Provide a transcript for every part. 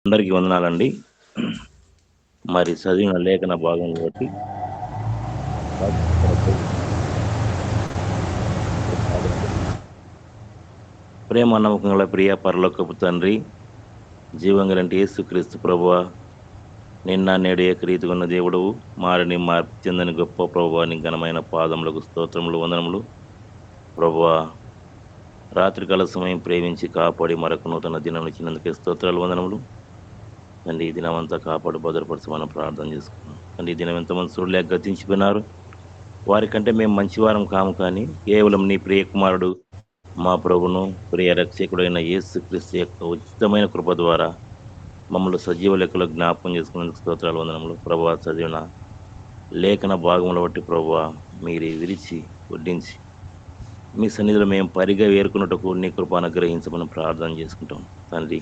అందరికీ వందనాలండి. మరి చదివిన లేఖన భాగంలో బట్టి వాక్యం కొరకు ప్రార్థన చేద్దాం. ప్రేమ నమ్మకం గల ప్రియ పరలోకపు తండ్రి, జీవం గలంటి యేసుక్రీస్తు ప్రభువా, నిన్న నేడు ఏకరీతిగా ఉన్న దేవుడవు, మారని మార్పు చెందని గొప్ప ప్రభువా, నీ ఘనమైన పాదములకు స్తోత్రములు వందనములు. ప్రభువా, రాత్రికాల సమయం ప్రేమించి కాపాడి మరొక నూతన దినం ఇచ్చినందుకే స్తోత్రాలు వందనములు. తండ్రి ఈ దినమంతా కాపాడు భద్రపరచు మనం ప్రార్థన చేసుకున్నాం. తండ్రి ఈ దినం ఎంతమంది చూడలేక గతించిపోయినారు. వారికంటే మేము మంచివారం కాము, కానీ కేవలం నీ ప్రియ కుమారుడు మా ప్రభును ప్రియ రక్షకుడైన యేసుక్రీస్తు యొక్క ఉచితమైన కృప ద్వారా మమ్మల్ని సజీవ లెక్కలో జ్ఞాపకం చేసుకునేందుకు స్తోత్రాలు వందనములు. ప్రభువా, చదివిన లేఖన భాగముల బట్టి ప్రభువా, మీరు విరిచి వడ్డించి మీ సన్నిధిలో మేము పరిగా వేరుకున్నట్టుకు నీ కృప అనుగ్రహించమని ప్రార్థన చేసుకుంటాం. తండ్రి,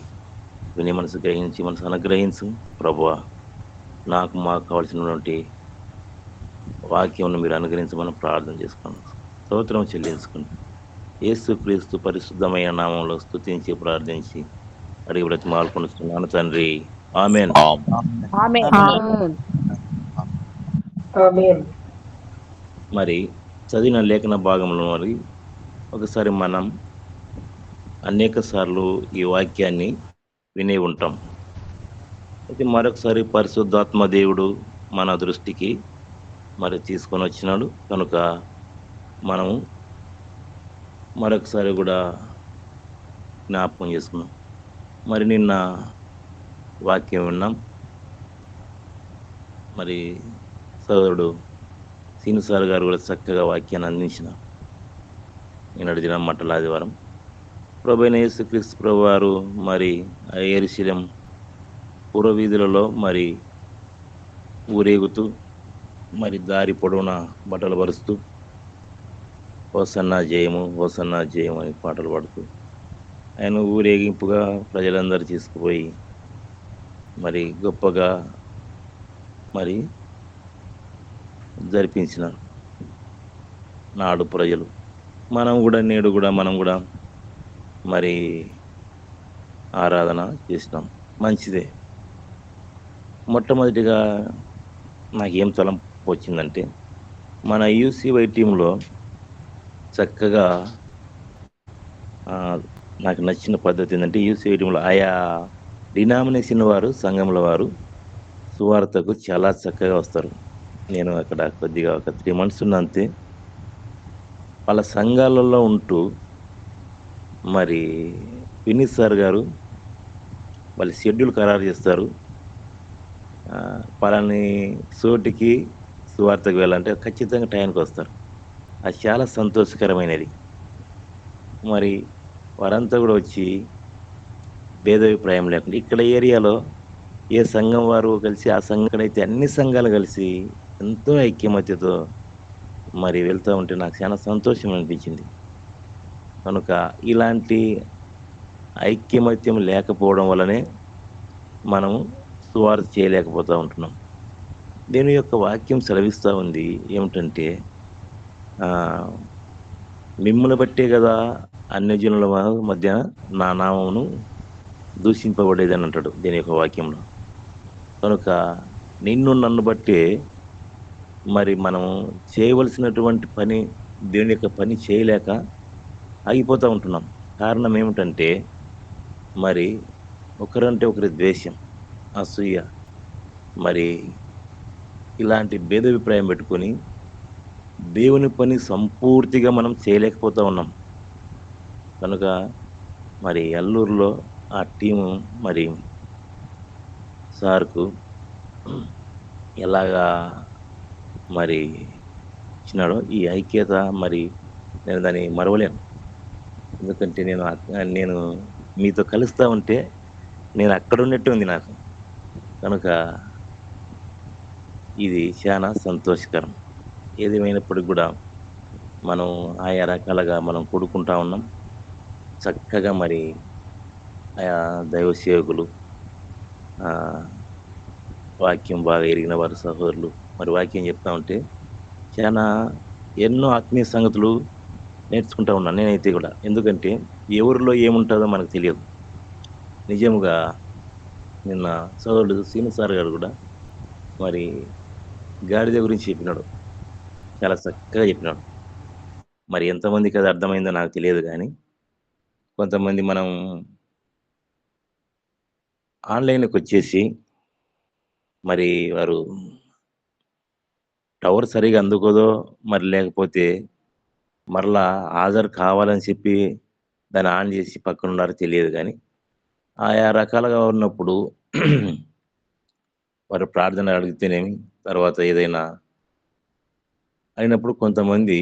విని మనసు గ్రహించి మనసు అనుగ్రహించు ప్రభువా. మాకు కావాల్సినటువంటి వాక్యం మీరు అనుగ్రహించమని ప్రార్థన చేసుకున్నాం. స్తోత్రం చెల్లించుకుంటాం. యేసుక్రీస్తు పరిశుద్ధమైన నామంలో స్తుతించి ప్రార్థించి అడిగి బ్రతిమాలుకొనుచున్నాను తండ్రి. ఆమేన్. మరి చదివిన లేఖన భాగంలో మరి ఒకసారి మనం అనేక సార్లు ఈ వాక్యాన్ని వినే ఉంటాం. అయితే మరొకసారి పరిశుద్ధాత్మ దేవుడు మన దృష్టికి మరి తీసుకొని వచ్చినాడు కనుక మనం మరొకసారి కూడా జ్ఞాపకం చేసుకున్నాం. మరి నిన్న వాక్యం విన్నాం. మరి సోదరుడు సీనుసార్ గారు కూడా చక్కగా వాక్యాన్ని అందించిన నిన్నటి దినం మట్టల ఆదివారం ప్రభువైన యేసుక్రీస్తు ప్రభు వారు మరి యెరూషలేం పురవీధులలో మరి ఊరేగుతూ మరి దారి పొడవునా బట్టలు పరుస్తూ హోసన్నా జయము హోసన్నా జయము అని పాటలు పాడుతూ ఆయన ఊరేగింపుగా ప్రజలందరూ తీసుకుపోయి మరి గొప్పగా మరి జరిపించినారు నాడు ప్రజలు. నేడు కూడా మనం కూడా మరి ఆరాధన చేసినాం. మంచిదే. మొట్టమొదటిగా నాకేం తలంపు వచ్చిందంటే, మన యూసీవై టీంలో చక్కగా నాకు నచ్చిన పద్ధతి ఏంటంటే, యూసీవై టీంలో ఆయా డినామినేషన్ వారు, సంఘముల వారు సువార్తకు చాలా చక్కగా వస్తారు. నేను అక్కడ కొద్దిగా ఒక 3 months ఉన్నంతే వాళ్ళ సంఘాలలో ఉంటూ మరి వినీత్ సార్ గారు వాళ్ళ షెడ్యూల్ ఖరారు చేస్తారు. పలాని చోటికి సువార్తకు వెళ్ళాలంటే ఖచ్చితంగా టైంకి వస్తారు. అది చాలా సంతోషకరమైనది. మరి వారంతా కూడా వచ్చి భేదాభిప్రాయం లేకుండా ఇక్కడ ఏరియాలో ఏ సంఘం వారు కలిసి ఆ సంఘం అయితే అన్ని సంఘాలు కలిసి ఎంతో ఐక్యమత్యతో మరి వెళ్తూ ఉంటే నాకు చాలా సంతోషం అనిపించింది. కనుక ఇలాంటి ఐక్యమత్యం లేకపోవడం వల్లనే మనం సువార్త చేయలేకపోతూ ఉంటున్నాం. దీని యొక్క వాక్యం సెలవిస్తూ ఉంది ఏమిటంటే, మిమ్మల్ని బట్టే కదా అన్యజనుల మధ్య నా నామమును దూషింపబడేదని అంటాడు దీని యొక్క వాక్యంలో. కనుక నన్ను బట్టే మరి మనం చేయవలసినటువంటి పని, దేవుని యొక్క పని చేయలేక ఆగిపోతూ ఉంటున్నాం. కారణం ఏమిటంటే, మరి ఒకరంటే ఒకరి ద్వేషం, అసూయ, మరి ఇలాంటి భేదాభిప్రాయం పెట్టుకొని దేవుని పని సంపూర్తిగా మనం చేయలేకపోతూ ఉన్నాం. కనుక మరి అల్లూరులో ఆ టీము మరి సార్కు ఎలాగా మరి ఇచ్చినాడో ఈ ఐక్యత మరి నేను దాన్ని మరవలేను. ఎందుకంటే నేను మీతో కలుస్తూ ఉంటే నేను అక్కడ ఉన్నట్టు ఉంది నాకు. కనుక ఇది చాలా సంతోషకరం. ఏదేమైనప్పటికి కూడా మనం ఆయా రకాలుగా మనం కూడుకుంటా ఉన్నాం. చక్కగా మరి ఆయా దైవ సేవకులు, వాక్యం బాగా ఎరిగిన వారు సహోదరులు మరి వాక్యం చెప్తా ఉంటే చాలా ఎన్నో ఆత్మీయ సంగతులు నేర్చుకుంటా ఉన్నాను నేనైతే కూడా. ఎందుకంటే ఎవరిలో ఏముంటుందో మనకు తెలియదు. నిజముగా నిన్న సోదరుడు సీను సార్ గారు గూడా మరి గాడిద గురించి చెప్పినాడు. చాలా చక్కగా చెప్పినాడు. మరి ఎంతమందికి అది అర్థమైందో నాకు తెలియదు గానీ, కొంతమంది మనం ఆన్‌లైన్‌లోకొచ్చేసి మరి వారు టవర్ సరిగ్గా అందుకోదో, మరి లేకపోతే మరలా హాజరు కావాలని చెప్పి దాన్ని ఆన్ జేసి పక్కనున్నారో తెలియదు గానీ, ఆయా రకాలుగా ఉన్నప్పుడు వారు ప్రార్థన అడిగితేనేమి, తర్వాత ఏదైనా అయినప్పుడు కొంతమంది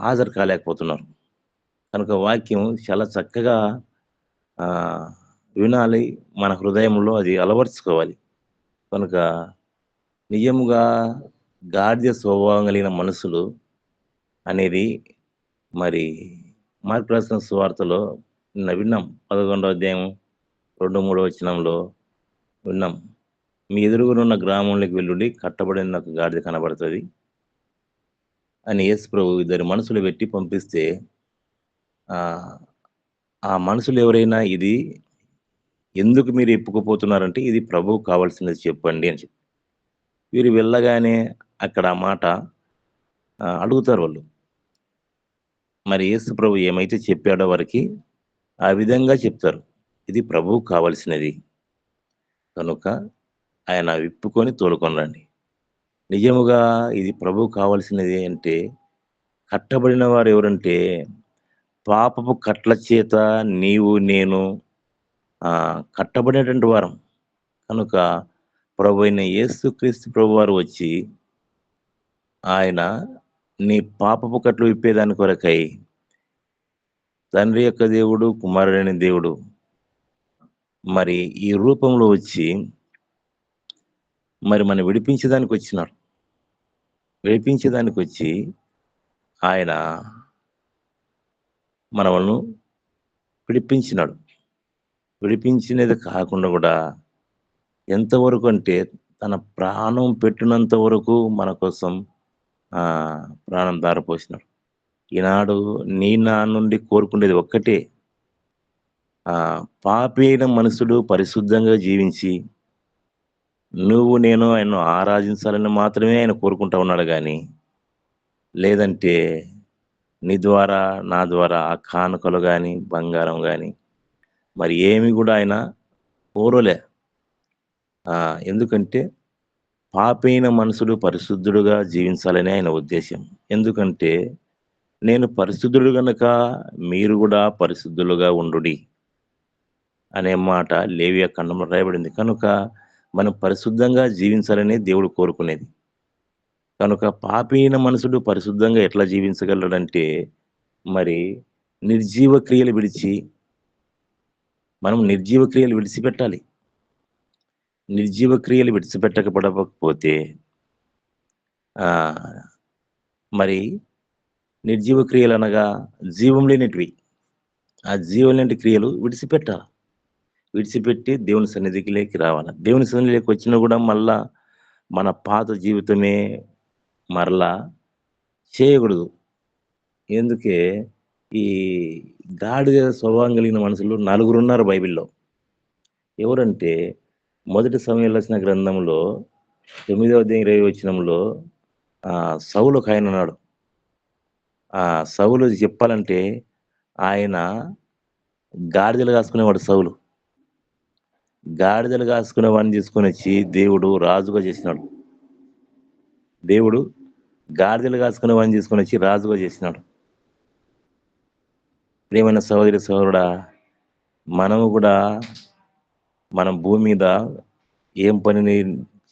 హాజరు కాలేకపోతున్నారు. కనుక వాక్యం చాలా చక్కగా ఆహ్, వినాలి. మన హృదయంలో అది అలవరుచుకోవాలి. కనుక నిజముగా గాఢ్య స్వభావం కలిగిన మనుషులు అనేది మరి మార్కు రాసిన సువార్తలో నిన్న విన్నాం. 11 అధ్యాయం 2, 3 వచనంలో విన్నాం. మీ ఎదురుగునున్న గ్రామంలోకి వెళ్ళుడి కట్టబడిన ఒక గాడిద కనబడుతది అని యేసు ప్రభు ఇద్దరు మనుషులు పెట్టి పంపిస్తే ఆహ్, ఆ మనుషులు ఎవరైనా ఇది ఎందుకు మీరు ఎత్తుకుపోతున్నారంటే, ఇది ప్రభువుకు కావాల్సినది చెప్పండి అని చెప్పి. వీరు వెళ్ళగానే అక్కడ ఆ మాట అడుగుతారు వాళ్ళు. మరి యేసు ప్రభు ఏమైతే చెప్పాడో వారికి, ఆ విధంగా చెప్తారు. ఇది ప్రభువుకు కావాల్సినది. కనుక ఆయన విప్పుకొని తోలుకొని రండి. నిజముగా ఇది ప్రభువుకు కావాల్సినది అంటే, కట్టబడిన వారెవరంటే, పాపపు కట్ల చేత నీవు, నేను కట్టబడినటువంటి వారం. కనుక ప్రభువైన యేసుక్రీస్తు ప్రభువారు వచ్చి, ఆయన నీ పాపపు కట్లు విప్పేదాని కొరకై, తండ్రి యొక్క దేవుడు, కుమారుడైన దేవుడు మరి ఈ రూపంలో వచ్చి, మరి మనం విడిపించేదానికొచ్చినాడు. విడిపించేదానికొచ్చి ఆయన మనలను విడిపించినాడు. విడిపించినది కాకుండా గూడా ఎంతవరకు అంటే, తన ప్రాణం పెట్టినంత వరకు మన కోసం ప్రాణం ధారపోసినాడు. ఈనాడు నా నుండి కోరుకునేది ఒక్కటే. పాపి అయిన మనుషుడు పరిశుద్ధంగా జీవించి, నువ్వు నేను ఆయన్ను ఆరాధించాలని మాత్రమే ఆయన కోరుకుంటా ఉన్నాడు గానీ, లేదంటే నీ ద్వారా, నా ద్వారా ఆ కానుకలు గాని, బంగారం గాని, మరి ఏమి గూడా ఆయన కోరలే. ఎందుకంటే పాపైన మనుషుడు పరిశుద్ధుడుగా జీవించాలని ఆయన ఉద్దేశ్యం. ఎందుకంటే, నేను పరిశుద్ధుడు గనక మీరు గూడా పరిశుద్ధులుగా ఉండుడి అనే మాట లేవియా ఖండంలో రాయబడింది. కనుక మనం పరిశుద్ధంగా జీవించాలనే దేవుడు కోరుకునేది. కనుక పాపి అయిన మనుషుడు పరిశుద్ధంగా ఎట్లా జీవించగలడంటే, మరి నిర్జీవ క్రియలు విడిచి, మనం నిర్జీవ క్రియలు విడిచిపెట్టాలి. నిర్జీవ క్రియలు విడిచిపెట్టకపోతే ఆహ్, మరి నిర్జీవ క్రియలనగా జీవం లేనిటివి. ఆ జీవం లేని క్రియలు విడిచిపెట్టాల. విడిచిపెట్టి దేవుని సన్నిధికిలేకి రావాల. దేవుని సన్నిధిలోకి వచ్చినా గూడా మళ్ళా మన పాత జీవితమే మరలా చేయకూడదు. ఎందుకే ఈ గాడిద స్వభావం కలిగిన మనుషులు నలుగురున్నారు బైబిల్‌లో. ఎవరంటే మొదటి సమూయేలు రాసిన గ్రంథంలో 9వ అధ్యాయం 20 వచనంలో సౌలు ఒకాయనున్నాడు. సౌలు చెప్పాలంటే ఆయన గాడిదలు కాసుకునేవాడు సౌలు. గాడిదలు కాసుకునేవాడిని తీసుకొనొచ్చి దేవుడు రాజుగా చేసినాడు. దేవుడు గాడిదలు కాసుకునేవాడిని తీసుకొనొచ్చి రాజుగా చేసినాడు. ప్రియమైన సహోదరి, సహోదరుడా, మనము గూడా మనం భూమి మీద ఏం పనిని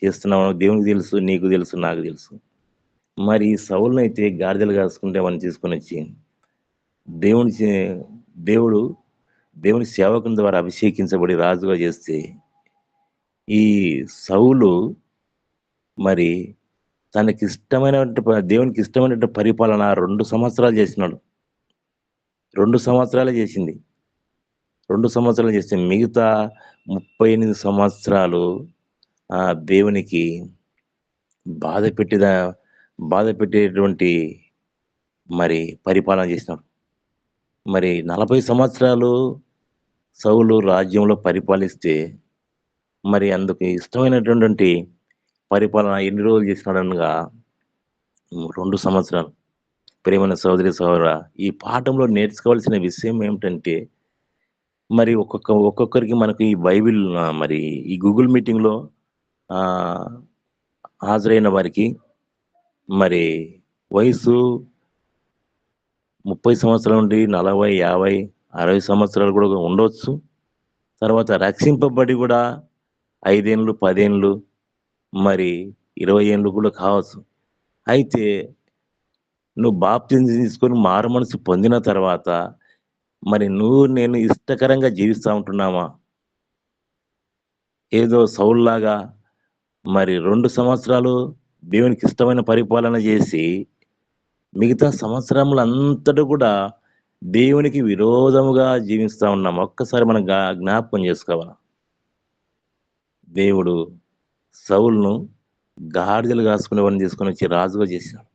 చేస్తున్నామో దేవునికి తెలుసు, నీకు తెలుసు, నాకు తెలుసు. మరి సౌలునైతే గాడిదలు కాసుకుంటే వాడిని తీసుకొనొచ్చి దేవుని చే దేవుడు దేవుని సేవకుని ద్వారా అభిషేకించబడి రాజుగా చేస్తే, ఈ సౌలు మరి దేవునికి ఇష్టమైనటువంటి పరిపాలన 2 సంవత్సరాలు చేసినాడు. 2 సంవత్సరాలే చేసింది. 2 సంవత్సరాలు చేస్తే మిగతా 38 సంవత్సరాలు దేవునికి బాధ పెట్టిదా బాధ పెట్టేటువంటి మరి పరిపాలన చేసినాడు. మరి 40 సంవత్సరాలు సౌలు రాజ్యంలో పరిపాలిస్తే మరి అందుకు ఇష్టమైనటువంటి పరిపాలన ఎన్ని రోజులు చేసినాడనగా 2 సంవత్సరాలు. ప్రియమైన సహోదరి, సహోదరా, ఈ పాఠంలో నేర్చుకోవాల్సిన విషయం ఏమిటంటే, మరి ఒక్కొక్కరికి మనకు ఈ బైబిల్ మరి ఈ గూగుల్ మీటింగ్‌లో ఆహ్, హాజరైన వారికి మరి వయసు 30 సంవత్సరాల నుండి 40, 50, 60 సంవత్సరాలు కూడా ఉండొచ్చు. తర్వాత రక్షింపబడి కూడా 5 ఏండ్లు, 10 ఏండ్లు, మరి 20 ఏండ్లు కూడా కావచ్చు. అయితే నువ్వు బాప్తిజం తీసుకొని మారుమనసు పొందిన తర్వాత మరి నువ్వు నేను ఇష్టకరంగా జీవిస్తా ఉంటున్నామా? ఏదో సౌలులాగా మరి 2 సంవత్సరాలు దేవునికి ఇష్టమైన పరిపాలన చేసి, మిగతా సంవత్సరములంతట కూడా దేవునికి విరోధముగా జీవిస్తా ఉన్నామా? ఒక్కసారి మనం జ్ఞాపకం చేసుకోవాల. దేవుడు సౌలును గాడిదలు కాసుకునేవాడిని తీసుకొనొచ్చి రాజుగా చేశాడు.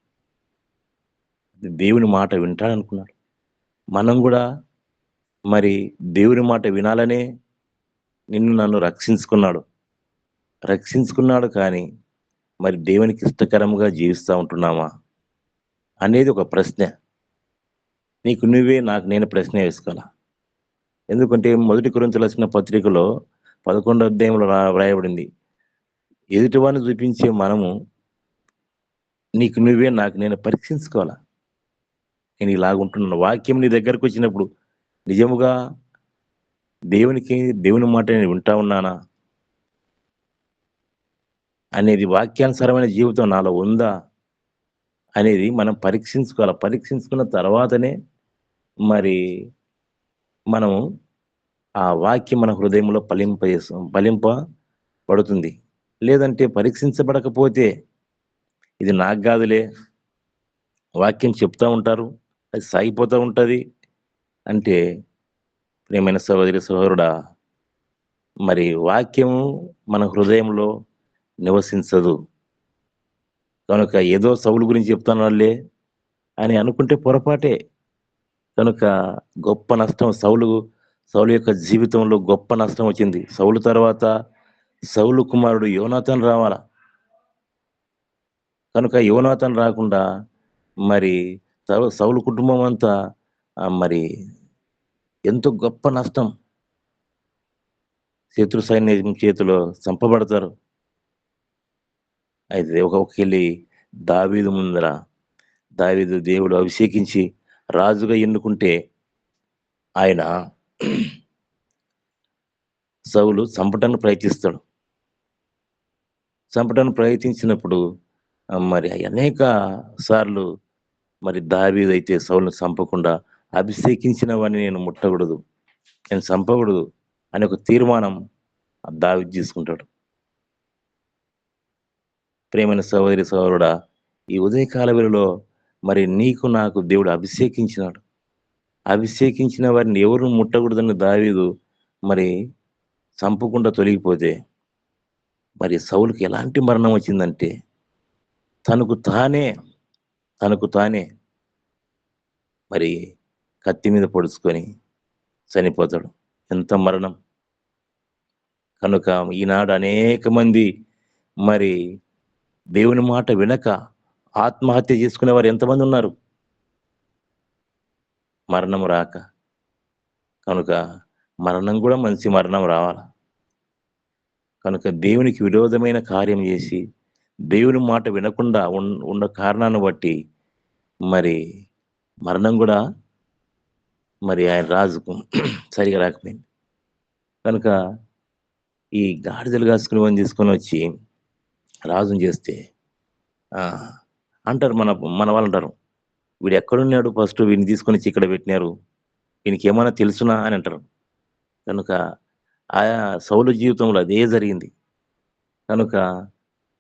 దేవుని మాట వింటాడనుకున్నాడు. మనం గూడా మరి దేవుని మాట వినాలనే నిన్ను నన్ను రక్షించుకున్నాడు. రక్షించుకున్నాడు కానీ, మరి దేవునికి ఇష్టకరముగా జీవిస్తా ఉంటున్నామా? అనేది ఒక ప్రశ్న. నీకు నువ్వే, నాకు నేను ప్రశ్న వేసుకోవాలా. ఎందుకంటే మొదటి కొరింథీయులకు రాసిన పత్రికలో 11 అధ్యాయంలో వ్రాయబడింది. ఎదుటివాడిని చూపించే మనము నీకు నువ్వే, నాకు నేను పరీక్షించుకోవాలా. నేను ఇలాగుంటున్నాను. వాక్యం నీ దగ్గరకొచ్చినప్పుడు నిజముగా దేవుని మాట నేను వింటా ఉన్నానా? అనేది వాక్యానుసారమైన జీవితం నాలో ఉందా? అనేది మనం పరీక్షించుకోవాల. పరీక్షించుకున్న తర్వాతనే మరి మనము ఆ వాక్యం మన హృదయంలో ఫలింపబడుతుంది. లేదంటే పరీక్షించబడకపోతే ఇది నాకు గాదులే, వాక్యం చెప్తా ఉంటారు, అది సాగిపోతా ఉంటది అంటే, ప్రియమైన సహోదరి, సహోదరుడా, మరి వాక్యము మన హృదయంలో నివసించదు. కనుక ఏదో సౌలు గురించి చెప్తున్నాడులే అని అనుకుంటే పొరపాటే. కనుక గొప్ప నష్టం సౌలు యొక్క జీవితంలో గొప్ప నష్టం వచ్చింది. సౌలు తర్వాత సౌలు కుమారుడు యోనాతాను రావాల. కనుక యోనాతాను రాకుండా మరి సౌలు కుటుంబం అంతా మరి ఎంతో గొప్ప నష్టం. శత్రు సైన్యం చేతిలో చంపబడతారు. అయితే ఒకెళ్ళి దావీదు ముందర దేవుడు అభిషేకించి రాజుగా ఎన్నుకుంటే ఆయన సౌలు చంపటానికి ప్రయత్నిస్తాడు. చంపటానికి ప్రయత్నించినప్పుడు మరి అనేక సార్లు మరి దావీదైతే సౌలును చంపకుండా అభిషేకించిన వాడిని నేను ముట్టకూడదు, నేను చంపకూడదు అనే ఒక తీర్మానం దావీదు తీసుకుంటాడు. ప్రియమైన సహోదరి, సహోదరుడా, ఈ ఉదయకాల వేళలో మరి నీకు నాకు దేవుడు అభిషేకించినాడు. అభిషేకించిన వారిని ఎవరు ముట్టకూడదని దావీదు మరి చంపకుండా తొలగిపోతే, మరి సౌలుకి ఎలాంటి మరణం వచ్చిందంటే తనకు తానే తనకు తానే మరి కత్తి మీద పొడుచుకొని చనిపోతాడు. ఎంత మరణం! కనుక ఈనాడు అనేక మంది మరి దేవుని మాట వినక ఆత్మహత్య చేసుకునేవారు ఎంతమంది ఉన్నారు? మరణం రాక. కనుక మరణం కూడా మంచి మరణం రావాల. కనుక దేవునికి విరోధమైన కార్యం చేసి, దేవుని మాట వినకుండా ఉన్న కారణాన్ని బట్టి మరి మరణం గూడా మరి ఆయన రాజుకు సరిగా రాకపోయింది. కనుక ఈ గాడిదలు కాసుకునేవాడిని తీసుకొనొచ్చి రాజుని చేస్తే అంటారు, మన వాళ్ళంటారు, "వీడెక్కడున్నాడు ఫస్ట్ వీడిని తీసుకొనొచ్చి ఇక్కడ పెట్టినారు. ఈయనకేమన్నా తెలుసునా?" అని అంటారు. కనుక ఆయా సౌలు జీవితంలో అదే జరిగింది. కనుక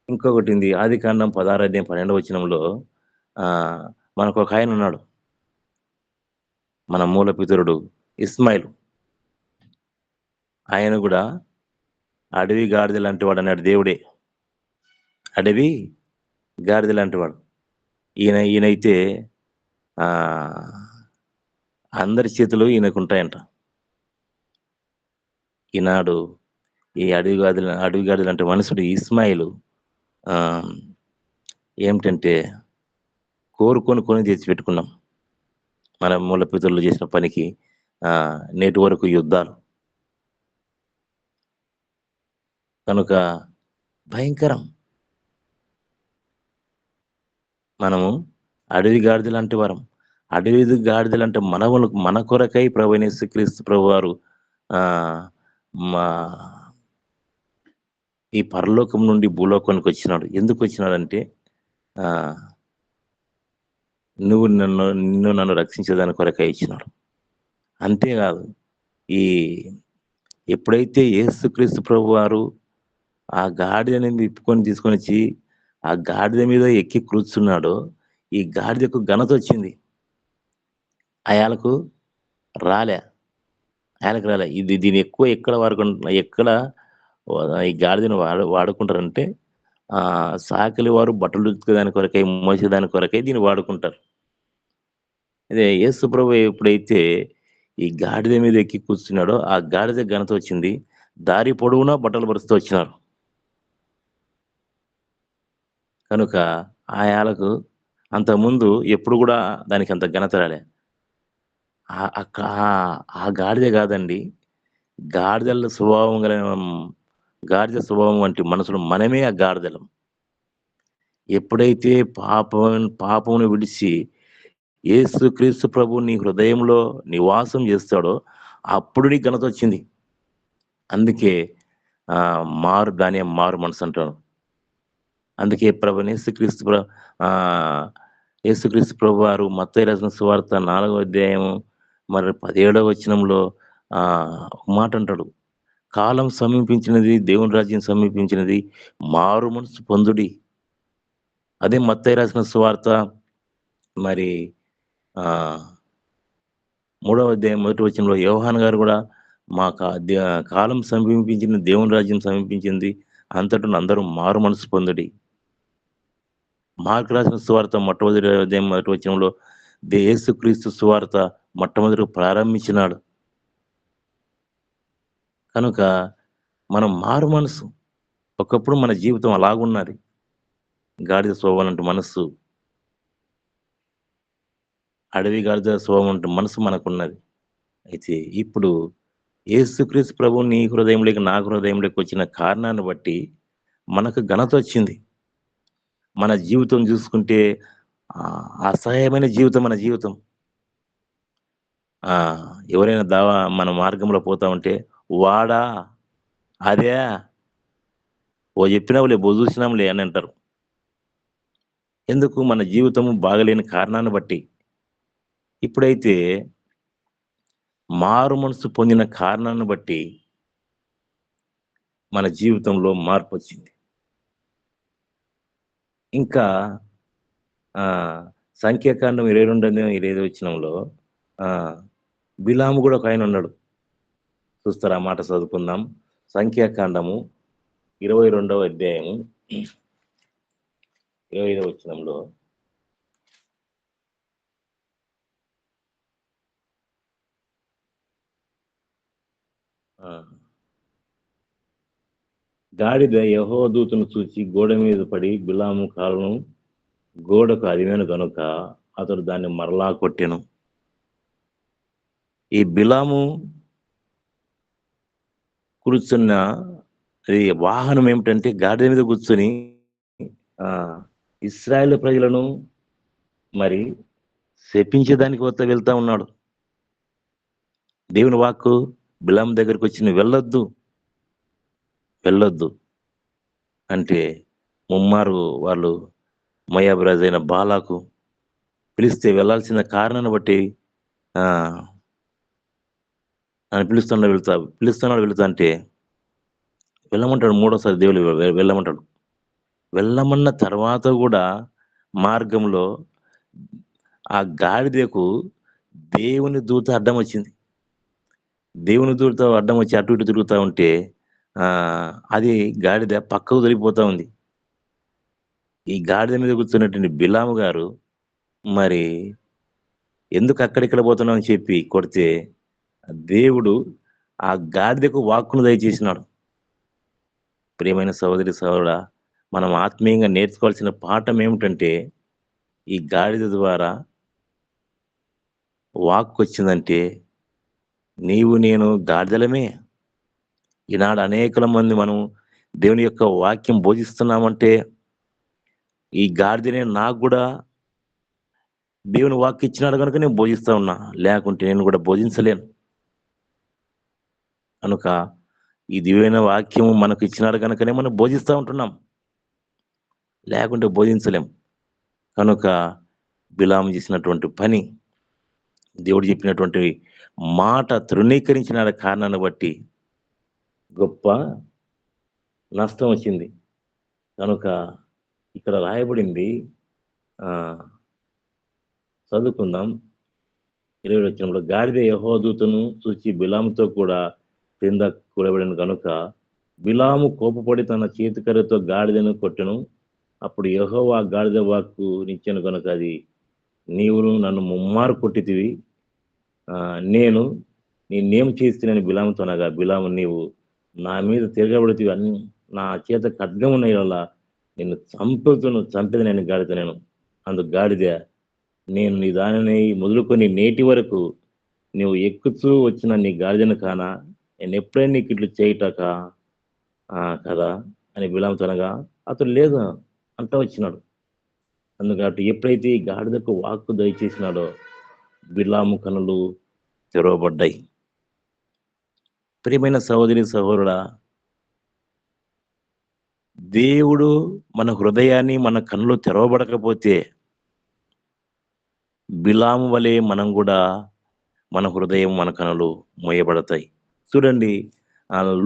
ఇంకొకటుంది, ఆదికాండం 16 అధ్యాయం 12వ వచనంలో మనకొక ఆయనున్నాడు. మన మూల పితరుడు ఇష్మాయేలు. ఆయన గూడా అడవి గాడిద లాంటి వాడన్నాడు దేవుడే. అడవి గాడిద లాంటి వాడు. ఈయనైతే ఆహ్, అందరి చేతులు ఈయనకుంటాయంట. ఈనాడు ఈ అడవి గాడిద లాంటి మనుషుడు ఇస్మాయిలు ఆహ్, ఏమిటంటే కోరుకొని తెచ్చిపెట్టుకున్నాం. మన మూల పితరులు చేసిన పనికి నేటి వరకు యుద్ధాలు. కనుక భయంకరం. మనము అడవి గాడిదలాంటి వారం. అడవి గాడిదలంటే మన కొరకై ప్రభువైన యేసుక్రీస్తు ప్రభువారు ఆహ్, మా ఈ పరలోకం నుండి భూలోకానికొచ్చినాడు. ఎందుకొచ్చినాడంటే ఆహ్, నిన్ను నన్ను రక్షించేదాని కొరకై ఇచ్చినాడు. అంతేగాదు. ఈ ఎప్పుడైతే యేసుక్రీస్తు ప్రభువారు ఆ గాడిదని విప్పుకొని తీసుకొనొచ్చి, ఆ గాడిద మీద ఎక్కి కూర్చున్నాడో, ఈ గాడిదకు ఘనతొచ్చింది. అయాలకు రాలే. అయాలకు రాలే. దీన్ని ఎక్కువ ఎక్కడ ఈ గాడిదను వాడుకుంటారంటే, సాకిలి వారు బట్టలు ఉతికేదాని కొరకై, మోసేదాని కొరకై దీన్ని వాడుకుంటారు. అదే యేసు ప్రభు ఎప్పుడైతే ఈ గాడిద మీద ఎక్కి కూర్చున్నాడో, ఆ గాడిద ఘనతొచ్చింది. దారి పొడవునా బట్టలు పరుస్తూ వచ్చినారు. కనుక ఆయాలకు అంతకుముందు ఎప్పుడు గూడా దానికంత ఘనత రాలే. ఆహ్, అక్క ఆ గాడిద గాదండి. గాడిదల స్వభావం గల గాడిద స్వభావం వంటి మనుషులు మనమే ఆ గాడిదలం. ఎప్పుడైతే పాపమును విడిచి యేసుక్రీస్తు ప్రభువు నీ హృదయంలో నివాసం చేస్తాడో, అప్పుడు నీకు ఘనతొచ్చింది. అందుకే దాన్నే మారు మనసంటారు. అందుకే ప్రభువైన ఆహ్, యేసుక్రీస్తు ప్రభువారు మత్తయి రాసిన సువార్త 4వ అధ్యాయం మరి 17వ వచనంలో ఒక మాట అంటాడు. కాలం సమీపించినది, దేవుని రాజ్యం సమీపించినది. మారు మనసు పొందుడి. అదే మత్తయి రాసిన సువార్త మరి ఆహ్, 3వ అధ్యాయం మొదటి వచనంలో యోహాను గారు గూడా మా కా ద కాలం సమీపించింది, దేవుని రాజ్యం సమీపించింది. అంతటను అందరూ మారు మనసు పొందుడి. మార్కు రాసిన సువార్త మొట్టమొదటి అధ్యాయం మొదటి వచనంలో యేసుక్రీస్తు సువార్త మొట్టమొదట ప్రారంభించినాడు. కనుక మనం మారు మనసు ఒకప్పుడు మన జీవితం అలాగున్నది. గాడిద స్వభావం మనస్సు, అడవి గాడిద స్వభావం మనసు మనకున్నది. అయితే ఇప్పుడు యేసుక్రీస్తు ప్రభువు నీ హృదయంలోకి, నా హృదయంలోకి వచ్చిన కారణాన్ని బట్టి మనకు ఘనతొచ్చింది. మన జీవితం జూసుకుంటే అసహ్యమైన జీవితం మన జీవితం. ఆ! ఎవరైనా మన మార్గంలో పోతా ఉంటే, "వాడా? అదా? ఓ జెప్పినావులే, జూసినాంలే" అని అంటారు. ఎందుకు? మన జీవితము బాగలేని కారణాన్ని బట్టి. ఇప్పుడైతే మారు మనసు పొందిన కారణాన్ని బట్టి మన జీవితంలో మార్పొచ్చింది. ఇంకా ఆహ్, సంఖ్యాకాండం 22 వచనంలో ఆహ్, బిలాము గూడా ఒకాయనున్నాడు. చూస్తారా? ఆ మాట చదువుకుందాం. సంఖ్యాకాండము 22వ అధ్యాయము 25వ వచనంలో ఆ! గాడిద యెహోవా దూతను చూచి గోడ మీద పడి బిలాము కాలును గోడకు అదిమెను గనుక అతడు దాన్ని మరలా కొట్టెను. ఈ బిలాము కూర్చున్న ఈ వాహనం ఏమిటంటే గాడిద మీద కూర్చొని ఇశ్రాయేలు ప్రజలను మరి శపించేదానికి వెళ్తా ఉన్నాడు. దేవుని వాక్కు బిలాము దగ్గరికొచ్చి "నువ్వు వెళ్ళొద్దు" అంటే ముమ్మారు వాళ్ళు మోయాబు రాజైన బాలాకు పిలిస్తే వెళ్ళాల్సిన కారణాన్ని బట్టి ఆహ్, ఆయన పిలుస్తున్నాడు వెళ్తా అంటే వెళ్ళమంటాడు. మూడోసారి దేవుడు వెళ్ళమంటాడు. వెళ్ళమన్న తర్వాత గూడా మార్గంలో ఆ గాడిదకు దేవుని దూత అడ్డమొచ్చింది. దేవుని దూత అడ్డమొచ్చి అటు ఇటు తిరుగుతా ఉంటే అది గాడిద పక్కకు దొరికిపోతా ఉంది. ఈ గాడిద మీద కూర్చున్నటువంటి బిలాము గారు మరి ఎందుకు అక్కడిక్కడ పోతున్నావు అని చెప్పి కొడితే దేవుడు ఆ గాడిదకు వాక్కును దయచేసినాడు. ప్రియమైన సహోదరి సహోదరుడా, మనం ఆత్మీయంగా నేర్చుకోవాల్సిన పాఠం ఏమిటంటే, ఈ గాడిద ద్వారా వాక్కొచ్చిందంటే, నీవు నేను గాడిదలమే. ఈనాడు అనేకుల మంది మనం దేవుని యొక్క వాక్యం బోధిస్తున్నామంటే, ఈ గాడిదనే నాకు గూడా దేవుని వాక్కు ఇచ్చినాడు గనుక నేను బోధిస్తా ఉన్నా. లేకుంటే నేను గూడా బోధించలేను. కనుక ఈ దివ్యమైన వాక్యం మనకు ఇచ్చినాడు గనుకనే మనం బోధిస్తా ఉంటున్నాం. లేకుంటే బోధించలేం. కనుక బిలాము చేసినటువంటి పని, దేవుడు చెప్పినటువంటి మాట తృణీకరించిన కారణాన్ని బట్టి గొప్ప నష్టం వచ్చింది. కనుక ఇక్కడ రాయబడింది ఆహ్, చదువుకుందాం. 20 వచనంలో గాడిద యెహోవా దూతను చూచి బిలాముతో కూడా క్రింద కూలబడెను గనుక బిలాము కోపపడి తన చేతికర్రతో గాడిదను కొట్టెను. అప్పుడు యెహోవా గాడిద వాక్కు నిచ్చెను గనుక అది నీవును నన్ను ముమ్మారు కొట్టితివి. నేను నిన్నేమి చేస్తినని బిలాముతో అనగా బిలాము నీవు నా మీద తిరగబడితివి నా చేత ఖడ్గమున్న యెడల నిన్ను చంపెదనని గాడిద నేను. అందుకు గాడిద నేను నీ దానిని మొదలుకొని నేటి వరకు నువ్వు ఎక్కుతూ వచ్చిన నీ గాడిదను కానా? నేనెప్పుడైనా నీకిట్లు చేయుటకా? కదా! అని బిలాముతో అనగా అతడు లేదు అంటా వచ్చినాడు. అందుకాబట్టి ఎప్పుడైతే ఈ గాడిదకు వాక్కు దయచేసినాడో బిలాము కనులు తెరవబడ్డాయి. ప్రియమైన సహోదరి, సహోదరుడా, దేవుడు మన హృదయాన్ని, మన కన్నులు తెరవబడకపోతే బిలాము వలె మనం గూడా మన హృదయం, మన కనులు మూయబడతాయి. చూడండి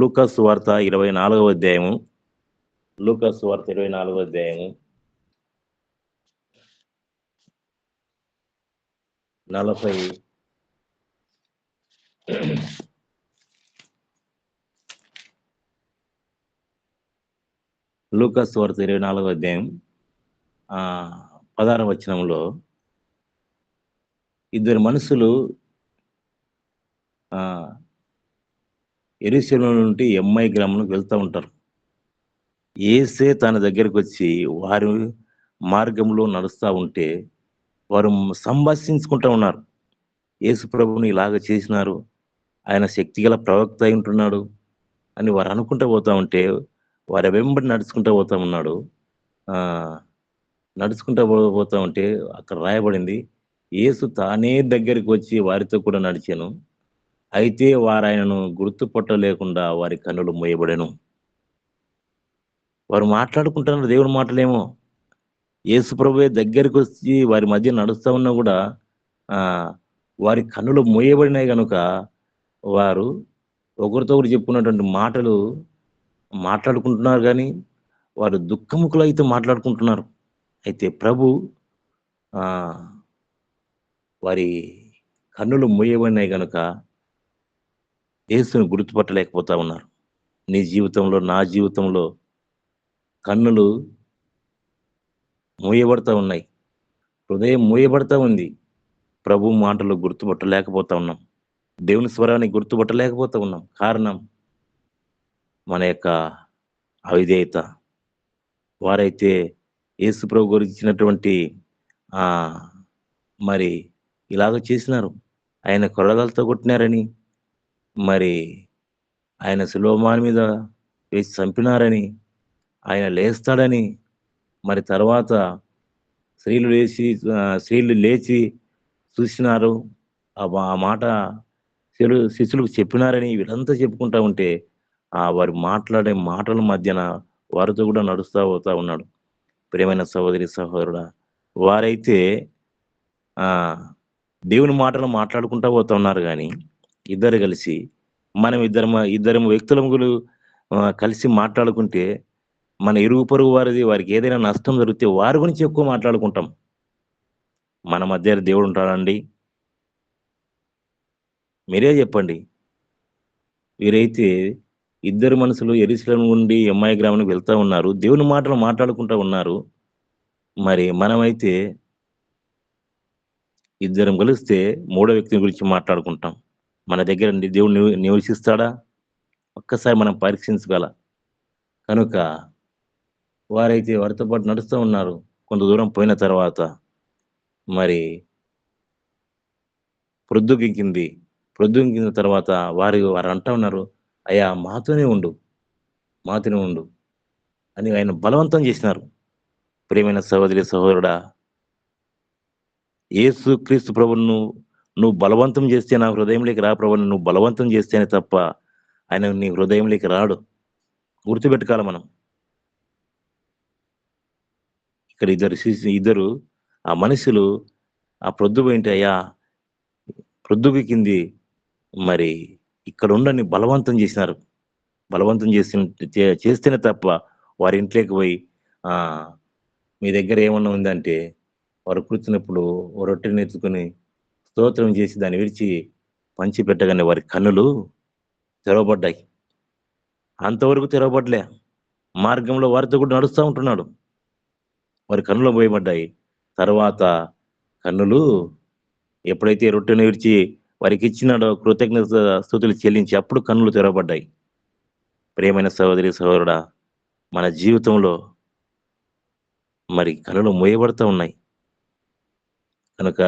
లూకా సువార్త 24వ అధ్యాయము. లూకా సువార్త 24వ అధ్యాయము 40 లూకా సువార్త 24వ అధ్యాయం 16వ వచనంలో ఇద్దరు మనుషులు ఆహ్, యెరూషలేము నుండి ఎమ్మయి గ్రామానికి వెళ్తా ఉంటారు. యేసే తన దగ్గరకొచ్చి వారు మార్గంలో నడుస్తా ఉంటే వారు సంభాషించుకుంటా ఉన్నారు. యేసు ప్రభువుని ఇలాగ చేసినారు. ఆయన శక్తిగల ప్రవక్త అయుంటున్నాడు అని వారు అనుకుంటా పోతా ఉంటే, వారి వెంబడి నడుచుకుంటా పోతా ఉన్నాడు. ఆహ్, నడుచుకుంటా పోతా ఉంటే అక్కడ రాయబడింది. యేసు తానే దగ్గరికి వచ్చి వారితో కూడా నడిచెను. అయితే వారాయనను గుర్తుపట్టలేకుండా వారి కన్నులు మూయబడెను. వారు మాట్లాడుకుంటున్నారు దేవుని మాటలేమో. యేసు ప్రభువే దగ్గరికొచ్చి వారి మధ్య నడుస్తా ఉన్నా గూడా ఆహ్, వారి కన్నులు మూయబడినాయి గనుక వారు ఒకరితో ఒకరు చెప్పుకున్నటువంటి మాటలు మాట్లాడుకుంటున్నారు గానీ, వారు దుఃఖముఖులైతే మాట్లాడుకుంటున్నారు. అయితే ప్రభు ఆహ్, వారి కన్నులు మూయబడినాయి గనుక యేసుని గుర్తుపట్టలేకపోతా ఉన్నారు. నీ జీవితంలో, నా జీవితంలో కన్నులు మూయబడతా ఉన్నాయి. హృదయం మూయబడతా ఉంది. ప్రభు మాటలు గుర్తుపట్టలేకపోతా ఉన్నాం. దేవుని స్వరాన్ని గుర్తుపట్టలేకపోతా ఉన్నాం. కారణం మన యొక్క అవిధేయత. వారైతే యేసు ప్రభు గురించినటువంటి ఆహ్, మరి ఇలాగ చేసినారు. ఆయన కొరడాలతో కొట్టినారని, మరి ఆయన శిలువమాను మీద వేసి చంపినారని, ఆయన లేస్తాడని, మరి తర్వాత స్త్రీలు లేచి చూసినారు. ఆ మాట శిష్యులకు చెప్పినారని వీళ్ళంతా చెప్పుకుంటా ఉంటే, వారు మాట్లాడే మాటల మధ్యన వారితో కూడా నడుస్తా పోతా ఉన్నాడు. ప్రియమైన సహోదరి, సహోదరుడా! వారైతే ఆహ్, దేవుని మాటలు మాట్లాడుకుంటా పోతా ఉన్నారు గానీ, ఇద్దరు కలిసి మనం ఇద్దరం వ్యక్తులముగులు కలిసి మాట్లాడుకుంటే, మన ఇరుగు పొరుగు వారికి ఏదైనా నష్టం జరిగితే వారి గురించి ఎక్కువ మాట్లాడుకుంటాం. మన మధ్య దేవుడుంటాడండి? మీరే జెప్పండి. వీరైతే ఇద్దరు మనుషులు యెరూషలేము నుండి ఎమ్మాయి గ్రామానికి వెళ్తా ఉన్నారు. దేవుని మాటలు మాట్లాడుకుంటా ఉన్నారు. మరి మనమైతే ఇద్దరం కలిస్తే మూడో వ్యక్తి గురించి మాట్లాడుకుంటాం. మన దగ్గర దేవుడు నివసిస్తాడా? ఒక్కసారి మనం పరీక్షించగల. కనుక వారైతే వారితో పాటు నడుస్తూ ఉన్నారు. కొంత దూరం పోయిన తర్వాత మరి ప్రొద్దుగికింది. ప్రొద్దుగికిన తర్వాత వారు అంటా ఉన్నారు, "అయ్యా మాతోనే ఉండు, మాతోనే ఉండు" అని ఆయన బలవంతం చేసినారు. ప్రియమైన సహోదరి, సహోదరుడా, యేసుక్రీస్తు ప్రభువును నువ్వు బలవంతం చేస్తే నా హృదయంలోకి రా ప్రభువని నువ్వు బలవంతం చేస్తేనే తప్ప ఆయన నీ హృదయంలోకి రాడు. గుర్తుపెట్టుకోవాలి మనం. ఇక్కడ ఇద్దరు ఆ మనుషులు ఆ ప్రొద్దుపోయింటే, "అయ్యా ప్రొద్దుగికింది మరి ఇక్కడ ఉండని" బలవంతం చేసినారు. బలవంతం చేస్తేనే తప్ప వారి ఇంట్లోకి పోయి ఆహ్, మీ దగ్గర ఏమన్నా ఉందంటే వారు కూర్చున్నప్పుడు ఓ రొట్టెని ఎత్తుకొని స్తోత్రం చేసి దాన్ని విరిచి పంచిపెట్టగానే వారి కన్నులు తెరవబడ్డాయి. అంతవరకు తెరవబడలే. మార్గంలో వారితో కూడా నడుస్తా ఉంటున్నాడు. వారి కన్నులు మూయబడ్డాయి. తర్వాత కన్నులు ఎప్పుడైతే రొట్టెను విరిచి వారికిచ్చినాడో కృతజ్ఞత స్తుతులు చెల్లించి అప్పుడు కన్నులు తెరవబడ్డాయి. ప్రియమైన సహోదరి, సహోదరుడా, మన జీవితంలో మరి కన్నులు మూయబడతా ఉన్నాయి. కనుక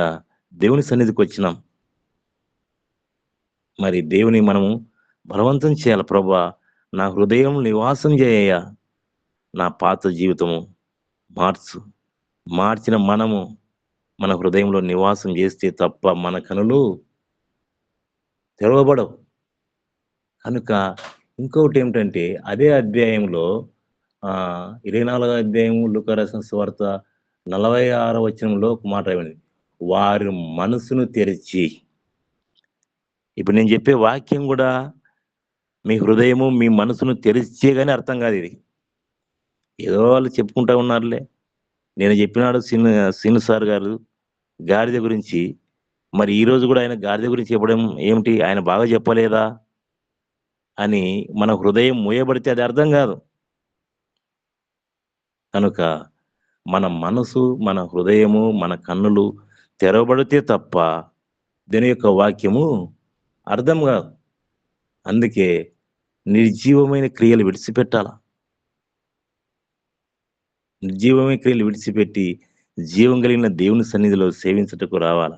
దేవుని సన్నిధికొచ్చినాం. మరి దేవుని మనము బలవంతం చేయాలి. ప్రభువా నా హృదయం నివాసం చేయ్యా. నా పాత జీవితము మార్చు. మార్చిన మనము మన హృదయంలో నివాసం చేస్తే తప్ప మన కనులు తెరవబడవు. కనుక ఇంకొకటేమిటంటే అదే అధ్యాయంలో 24వ అధ్యాయం లూకా రాసిన సువార్త 46వ వచనంలో ఒక మాట రాయబడింది. వారి మనసును తెరిచి ఇప్పుడు నేను చెప్పే వాక్యం గూడా మీ హృదయము, మీ మనసును తెరిస్తే గాని అర్థం కాదిది. ఏదో వాళ్ళు చెప్పుకుంటా ఉన్నారులే. నేను చెప్పినాడు సీను సార్ గారు గాడిద గురించి. మరి ఈరోజు గూడా ఆయన గాడిద గురించి చెప్పడం ఏమిటి? ఆయన బాగా చెప్పలేదా? అని మన హృదయం మూయబడితే అది అర్థం గాదు. కనుక మన మనసు, మన హృదయము, మన కన్నులు తెరవబడితే తప్ప దీని యొక్క వాక్యము అర్థం గాదు. అందుకే నిర్జీవమైన క్రియలు విడిచిపెట్టాల. నిర్జీవమైన క్రియలు విడిచిపెట్టి జీవం కలిగిన దేవుని సన్నిధిలో సేవించుటకు రావాల.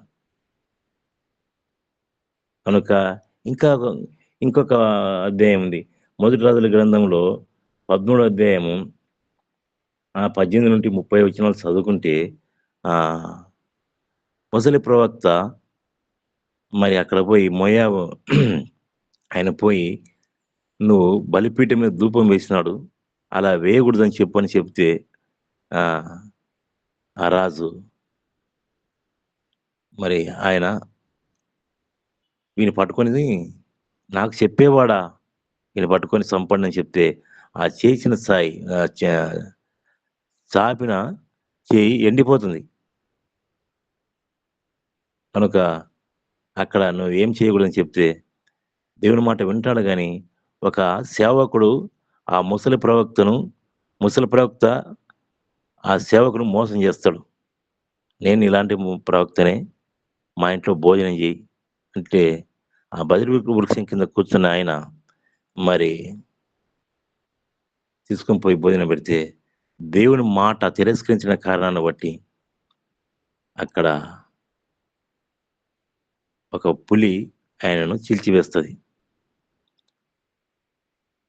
కనుక ఇంకా ఇంకొక అధ్యాయం ఉంది. మొదటి రాజుల గ్రంథంలో 13 అధ్యాయము 18-30 వచనాలు చదువుకుంటే ఆహ్, మొసలి ప్రవక్త మరి అక్కడ పోయి మోయాబు ఆయన పోయి, "నువ్వు బలిపీఠం మీద ధూపం వేసినాడు. అలా వేయకూడదని చెప్పని చెప్తే" ఆహ్, ఆ రాజు మరి ఆయన వీడిని పట్టుకొని నాకు చెప్పేవాడా? ఈయన పట్టుకొని చంపండని చెప్తే, ఆ చేసిన సాయి చాపిన చెయ్యి ఎండిపోతుంది. కనుక అక్కడ నువ్వేం చేయకూడదని చెప్తే, దేవుని మాట వింటాడు గానీ, ఒక సేవకుడు ఆ ముసలి ప్రవక్త ఆ సేవకుడు మోసం చేస్తాడు. నేను ఇలాంటి ప్రవక్తనే, మా ఇంట్లో భోజనం చెయ్యి అంటే, ఆ బదిరి వృక్షం కింద కూర్చున్న ఆయన మరి తీసుకొని పోయి భోజనం పెడితే, దేవుని మాట తిరస్కరించిన కారణాన్ని బట్టి అక్కడ ఒక పులి ఆయనను చీల్చివేస్తది.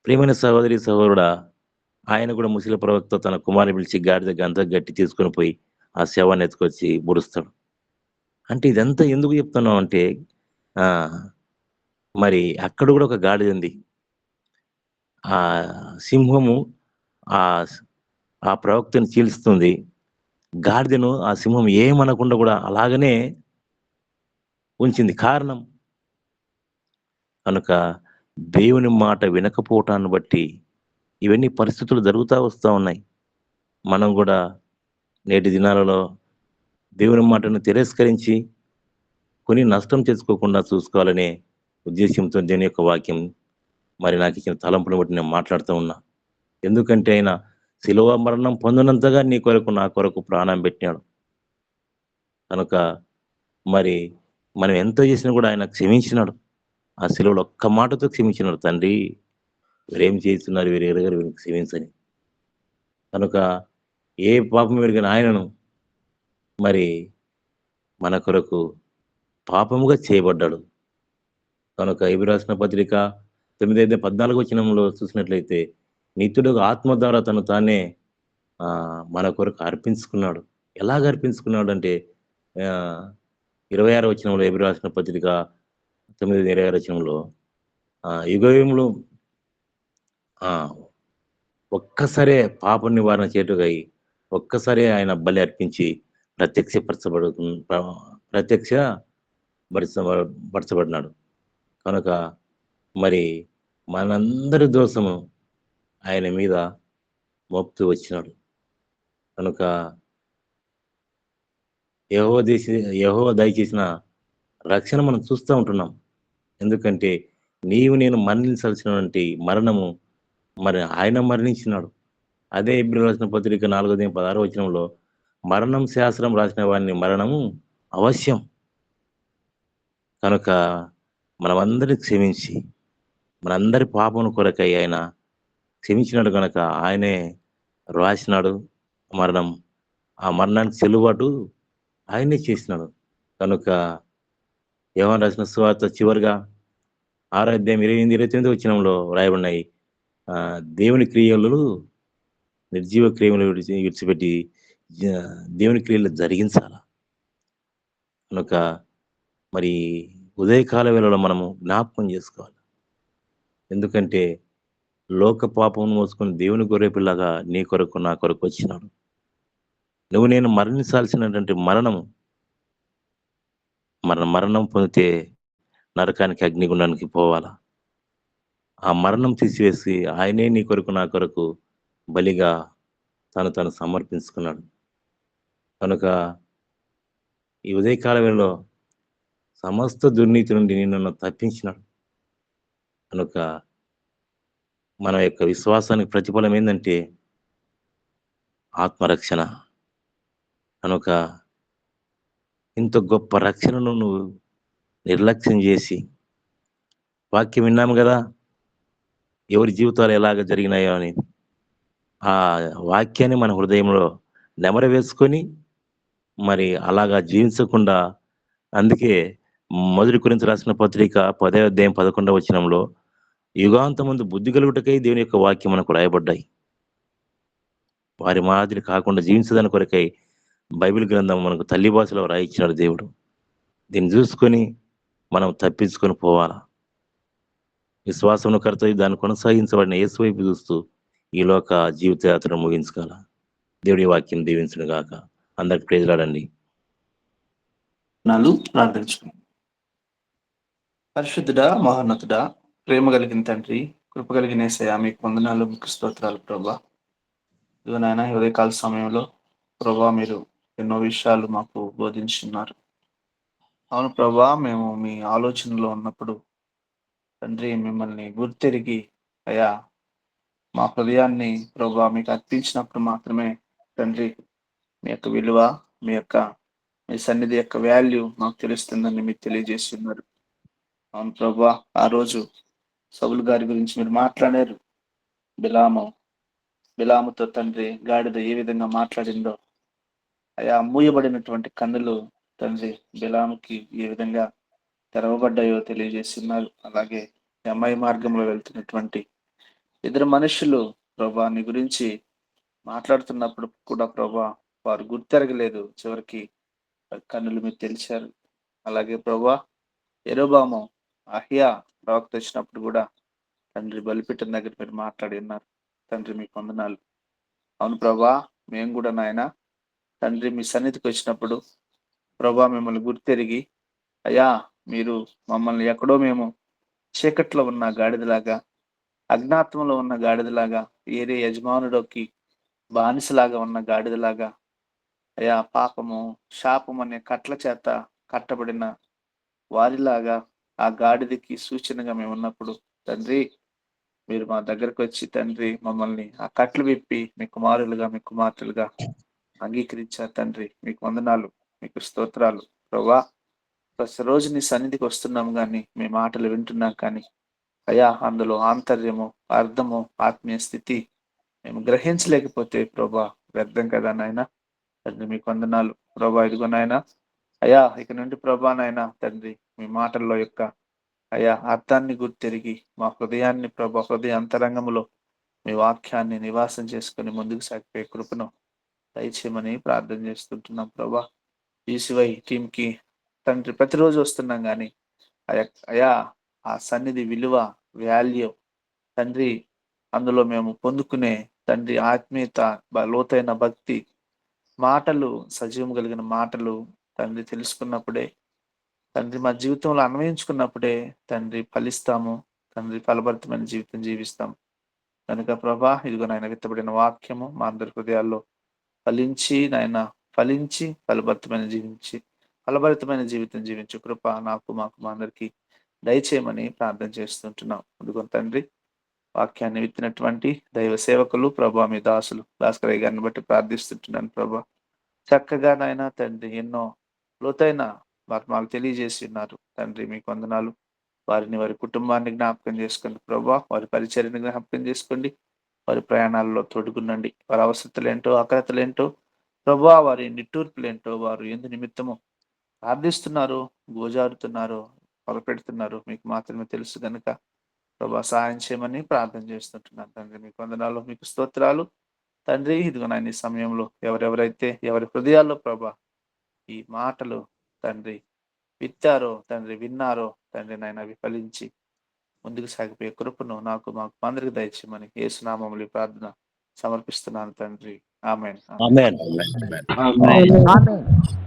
ప్రియమైన సహోదరి, సహోదరుడా, ఆయన కూడా ముసలి ప్రవక్త తన కుమారుని పిలిచి గాడిద గంత గట్టి తీసుకొని పోయి ఆ శవాన్ని ఎత్తుకొచ్చి పూడుస్తాడు. అంటే ఇదంతా ఎందుకు చెప్తున్నాం అంటే ఆహ్, మరి అక్కడ కూడా ఒక గాడిదుంది. ఆ సింహము ఆహ్, స్ ఆ ప్రవక్తని చీలుస్తుంది. గాడిదను ఆ సింహం ఏమనకుండా కూడా అలాగనే ఉంచింది. కారణం కనుక దేవుని మాట వినకపోవటాన్ని బట్టి ఇవన్నీ పరిస్థితులు జరుగుతా వస్తా ఉన్నాయి. మనం గూడా నేటి దినాలలో దేవుని మాటను తిరస్కరించి నష్టం తెచ్చుకోకుండా చూసుకోవాలనే ఉద్దేశ్యంతో దేవుని యొక్క వాక్యం మరి నాకిచ్చిన తలంపును బట్టి నేను మాట్లాడుతూ ఉన్నా. ఎందుకంటే ఆయన శిలువ మరణం పొందినంతగా నీ కొరకు, నా కొరకు ప్రాణం పెట్టినాడు. కనుక మరి మనం ఎంత చేసినా కూడా ఆయన క్షమించినాడు. ఆ శిలువలో ఒక్క మాటతో క్షమించినాడు. తండ్రి వీరేం చేస్తున్నారు, వీరు ఎరుగరు, వీరికి క్షమించని. కనుక ఏ పాపం ఎరుగని ఆయనను మరి మన కొరకు పాపముగా చేయబడ్డాడు. కనుక ఇవి రాసిన పత్రిక 9:14 వచనంలో చూసినట్లయితే నిత్యుడు ఆత్మ ద్వారా తను తానే మన కొరకు అర్పించుకున్నాడు. ఎలాగ అర్పించుకున్నాడంటే ఆహ్, 26 వచనంలో ఎబ్రి రాసిన పత్రిక 9:26 వచనంలో యుగయుగములు ఆ! ఒక్కసారే పాప నివారణ చేటుగై ఒక్కసారే ఆయన బలి అర్పించి ప్రత్యక్షపరచబడు ప్ర ప్రత్యక్ష పరచ పరచబడినాడు. కనుక మరి మనందరి దోషము ఆయన మీద మోపుతూ వచ్చినాడు. కనుక యెహోవా దేశ యెహోవా దయచేసిన రక్షణ మనం చూస్తా ఉంటున్నాం. ఎందుకంటే నీవు నేను మరణించాల్సినటువంటి మరణము మరి ఆయన మరణించినాడు. అదే హెబ్రీయులకు రాసిన పత్రిక 4 అధ్యాయం 16 వచనంలో మరణం శాస్త్రం రాసిన వాని మరణము అవశ్యం. కనుక మనమందరిని క్షమించి, మనందరి పాపముల కొరకై ఆయన క్షమించినాడు గనక ఆయనే రాసినాడు మరణం. ఆ మరణానికి చెల్లుబాటు ఆయనే చేసినాడు. కనుక యోహాను రాసిన సువార్త చివరిగా 6 అధ్యాయం 28, 29 వచనంలో వ్రాయబడినాయి. దేవుని క్రియలు నిర్జీవ క్రియలు విడిచిపెట్టి జ దేవుని క్రియలు జరిగించాల. కనుక మరి ఉదయకాల వేళలో మనము జ్ఞాపకం చేసుకోవాలి. ఎందుకంటే లోక పాపమును మోసుకొని దేవుని గొర్రెపిల్లగా నీ కొరకు, నా కొరకు వచ్చినాడు. నువ్వు నేను మరణించాల్సినటువంటి మరణము మరణం పొందితే నరకానికి, అగ్నిగుండానికి పోవాలా. ఆ మరణం తీసివేసి ఆయనే నీ కొరకు, నా కొరకు బలిగా తను సమర్పించుకున్నాడు. కనుక ఈ ఉదయకాల వేళలో సమస్త దుర్నీతి నుండి నిన్ను తప్పించినాడు. కనుక మన యొక్క విశ్వాసానికి ప్రతిఫలం ఏందంటే ఆత్మరక్షణ. కనుక ఇంత గొప్ప రక్షణను నువ్వు నిర్లక్ష్యం చేసి, వాక్యం విన్నాము గదా! ఎవరి జీవితాలు ఎలాగ జరిగినాయో అని. ఆ వాక్యాన్ని మన హృదయంలో నెమరవేసుకొని మరి అలాగా జీవించకుండా అందుకే మొదటి కొరింథీయులకు రాసిన పత్రిక 10వ అధ్యాయం 11వ వచనంలో యుగాంతమందు బుద్ధి కలుగుటకై దేవుని యొక్క వాక్యం మనకు రాయబడ్డాయి. వారి మాదిరి కాకుండా జీవించదాని కొరకై బైబిల్ గ్రంథం మనకు తల్లి భాషలో రాయించినాడు దేవుడు. దీన్ని చూసుకొని మనం తప్పించుకొని పోవాలా. విశ్వాసమును కర్తవ్యం దాన్ని కొనసాగించబడిన యేసు వైపు చూస్తూ ఈ లోక జీవితయాత్రను ముగించుకోవాలా. దేవుడి వాక్యం దీవించును గాక. అందరికి ప్రైజ్లాడండి. ప్రార్థించుకుందాం. పరిశుద్ధుడా, మహోన్నతుడా, ప్రేమ కలిగిన తండ్రి, కృప కలిగిన యేసయ్యా, మీకు వందనాలు, మీకు స్తోత్రాలు ప్రభా. ఇదిగో నాయన ఉదయకాల సమయంలో ప్రభా మీరు ఎన్నో విషయాలు మాకు బోధించున్నారు. అవును ప్రభా, మేము మీ ఆలోచనలో ఉన్నప్పుడు తండ్రి మిమ్మల్ని గుర్తెరిగి అయ్యా మా హృదయాన్ని ప్రభా మీకు అర్పించినప్పుడు మాత్రమే తండ్రి మీ యొక్క విలువ, మీ సన్నిధి యొక్క వాల్యూ మాకు తెలుస్తుందని మీరు తెలియజేస్తున్నారు. అవును ప్రభా, ఆ రోజు సౌలు గారి గురించి మీరు మాట్లాడారు. బిలాముతో తండ్రి గాడిద ఏ విధంగా మాట్లాడిందో, అయా మూయబడినటువంటి కన్నులు తండ్రి బిలాముకి ఏ విధంగా తెరవబడ్డాయో తెలియజేస్తున్నారు. అలాగే అమ్మాయి మార్గంలో వెళ్తున్నటువంటి ఇద్దరు మనుషులు ప్రభా నీ గురించి మాట్లాడుతున్నప్పుడు కూడా ప్రభా వారు గుర్తెరగలేదు. చివరికి కన్నులు మీరు తెలిసారు. అలాగే ప్రభా యెరొబాము అహియా ప్రవక్త వచ్చినప్పుడు కూడా తండ్రి బలిపీఠం దగ్గర మీరు మాట్లాడి ఉన్నారు. తండ్రి మీకు వందనాలు. అవును ప్రభా, మేము కూడా నాయన తండ్రి మీ సన్నిధికి వచ్చినప్పుడు ప్రభా మిమ్మల్ని గుర్తెరిగి అయ్యా మీరు మమ్మల్ని ఎక్కడో మేము చీకట్లో ఉన్న గాడిదలాగా, అజ్ఞాతంలో ఉన్న గాడిదలాగా, ఏరే యజమానుడికి బానిసలాగా ఉన్న గాడిదలాగా, అయ్యా పాపము శాపం అనే కట్ల చేత కట్టబడిన వారిలాగా ఆ గాడిదకి సూచనగా మేము ఉన్నప్పుడు తండ్రి మీరు మా దగ్గరకు వచ్చి తండ్రి మమ్మల్ని ఆ కట్లు విప్పి మీ కుమారులుగా, మీ కుమార్తెలుగా అంగీకరించారు. తండ్రి మీకు వందనాలు, మీకు స్తోత్రాలు ప్రభా. ప్రతిరోజు నీ సన్నిధికి వస్తున్నాం కానీ మీ మాటలు వింటున్నాం కానీ అయా అందులో ఆంతర్యము, అర్థము, ఆత్మీయ స్థితి మేము గ్రహించలేకపోతే ప్రభా వ్యర్థం కదా నాయన. తండ్రి మీకు వందనాలు ప్రభా. ఇదిగో నాయన అయా ఇక నుండి ప్రభా నాయన తండ్రి మీ మాటల్లో యొక్క అయా అర్థాన్ని గుర్తెరిగి మా హృదయాన్ని ప్రభా హృదయ అంతరంగములో మీ వాక్యాన్ని నివాసం చేసుకుని ముందుకు సాగిపోయే కృపను దయచేయమని ప్రార్థన చేస్తుంటున్నాం ప్రభా. ఈసివై టీంకి తండ్రి ప్రతిరోజు వస్తున్నాం కానీ అయా ఆ సన్నిధి విలువ, వాల్యూ తండ్రి అందులో మేము పొందుకునే తండ్రి ఆత్మీయత, లోతైన భక్తి మాటలు, సజీవం కలిగిన మాటలు తండ్రి తెలుసుకున్నప్పుడే, తండ్రి మా జీవితంలో అన్వయించుకున్నప్పుడే తండ్రి ఫలిస్తాము, తండ్రి ఫలభరితమైన జీవితం జీవిస్తాం. కనుక ప్రభా ఇదిగో నాయన విత్తబడిన వాక్యము మా అందరి హృదయాల్లో ఫలించి ఫలభరితమైన జీవితం జీవించు కృప నాకు మాకు మా అందరికి దయచేయమని ప్రార్థన చేస్తుంటున్నాం. అందుకో తండ్రి వాక్యాన్ని విత్తినటువంటి దైవ సేవకులు ప్రభా మీ దాసులు భాస్కరయ్య గారిని బట్టి ప్రార్థిస్తుంటున్నాను ప్రభా. చక్కగా నాయన తండ్రి ఎన్నో లోతైన మర్మాలు తెలియజేసి ఉన్నారు తండ్రి. మీకు వందనాలు. వారిని, వారి కుటుంబాన్ని జ్ఞాపకం చేసుకోండి ప్రభా. వారి పరిచర్యని జ్ఞాపకం చేసుకోండి. వారి ప్రయాణాల్లో తోడుగునండి. వారి అవసరతలేంటో, అక్రతలేంటో ప్రభా, వారి నిట్టూర్పులేంటో, వారు ఎందు నిమిత్తము ప్రార్థిస్తున్నారు, గోజారుతున్నారు, మొరపెడుతున్నారు మీకు మాత్రమే తెలుసు కనుక ప్రభా సహాయం చేయమని ప్రార్థన చేస్తుంటున్నాను తండ్రి. మీకు వందనాలు, మీకు స్తోత్రాలు తండ్రి. ఇదిగో నాయన ఈ సమయంలో ఎవరెవరైతే ఎవరి హృదయాల్లో ప్రభా ఈ మాటలు తండ్రి విత్తారో తండ్రి, విన్నారో తండ్రి నాయన విఫలించి ముందుకు సాగిపోయే కృపను నాకు మాకు అందరికి దయచేయమని యేసునామములో ప్రార్థన సమర్పిస్తున్నాను తండ్రి. ఆమేన్. ఆమేన్. ఆమేన్.